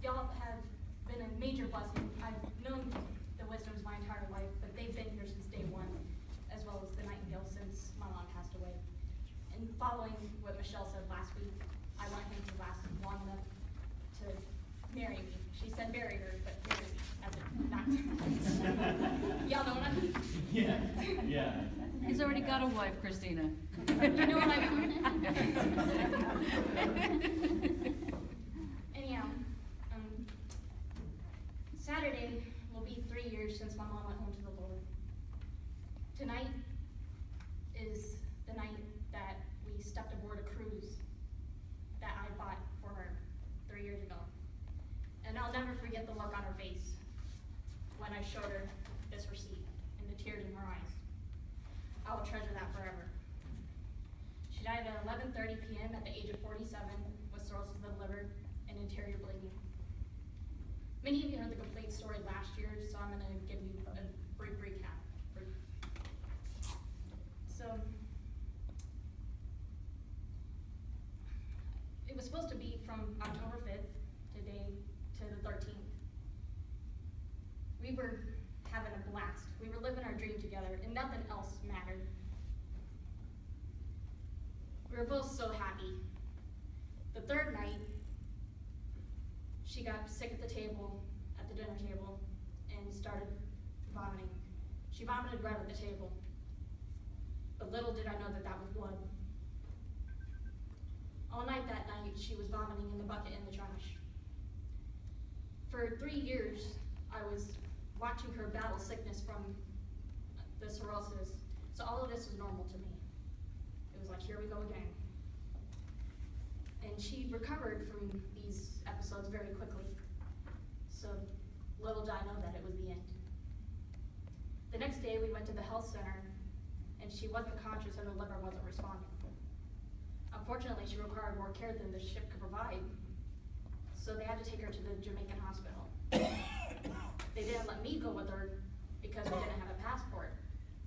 y'all have been a major blessing. I've known the Wisdoms my entire life, but they've been here since day one, as well as the Nightingale since my mom passed away. And following what Michelle said last week, I want him to last long enough to marry me. She said marry her, but marry me, as in not. Y'all know what I mean? Yeah, yeah. He's already got a wife, Kristina. You know what I mean? Anyhow, Saturday will be 3 years since my mom went home to the Lord. Tonight is the night that we stepped aboard a cruise that I bought for her 3 years ago. And I'll never forget the look on her face when I showed her this receipt and the tears in her eyes. I will treasure that forever. She died at 11:30 p.m. at the age of 47 with cirrhosis of the liver and interior bleeding. Many of you heard the complete story last year, so I'm going to give you a brief recap. So, it was supposed to be from October 5th today to the 13th. We were having a blast. We were living our dream together, and nothing else mattered. We were both so happy. The third night, she got sick at the table, at the dinner table, and started vomiting. She vomited right at the table. But little did I know that that was blood. All night that night, she was vomiting in the bucket in the trash. For 3 years, I was watching her battle sickness from the cirrhosis, so all of this was normal to me. It was like, here we go again. And she recovered from these episodes very quickly, so little did I know that it was the end. The next day, we went to the health center, and she wasn't conscious and the liver wasn't responding. Unfortunately, she required more care than the ship could provide, so they had to take her to the Jamaican hospital. They didn't let me go with her because we didn't have a passport.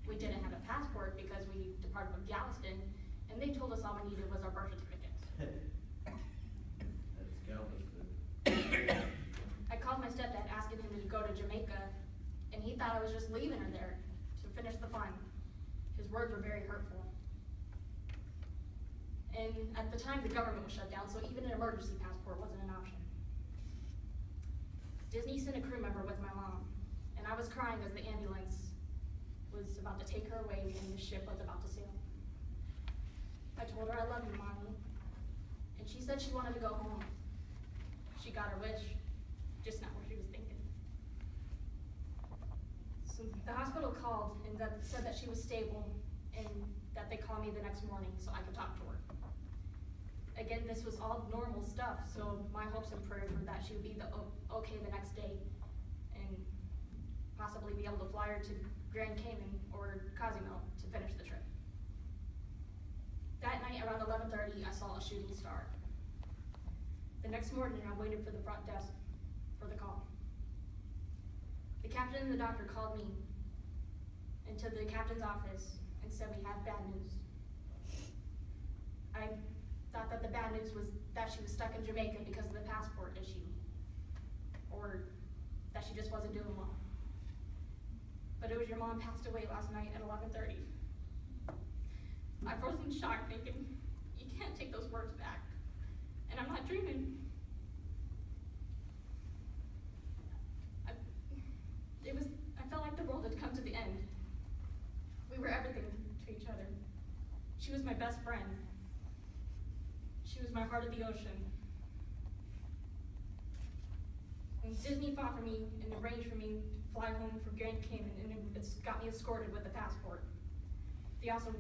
We didn't have a passport because we departed from Galveston, and they told us all we needed was our birth certificates. That's Galveston. I called my stepdad asking him to go to Jamaica, and he thought I was just leaving her there to finish the fun. His words were very hurtful. And at the time, the government was shut down, so even an emergency passport wasn't an option. Disney sent a crew member with my mom, and I was crying as the ambulance was about to take her away and the ship was about to sail. I told her I love you, Mommy, and she said she wanted to go home. She got her wish, just not what she was thinking. So the hospital called and said that she was stable and that they called me the next morning so I could talk to her. Again, this was all normal stuff, so my hopes and prayers were that she would be okay the next day and possibly be able to fly her to Grand Cayman or Cozumel to finish the trip. That night around 11:30, I saw a shooting star. The next morning, I waited for the front desk for the call. The captain and the doctor called me into the captain's office and said we had bad news. I thought that the bad news was that she was stuck in Jamaica because of the passport issue, or that she just wasn't doing well. But it was your mom passed away last night at 11:30. I froze in shock thinking, you can't take those words back. And I'm not dreaming. I felt like the world had come to the end. We were everything to each other. She was my best friend. She was my heart of the ocean. And Disney fought for me and arranged for me to fly home from Grand Cayman, and it's got me escorted with the passport. They also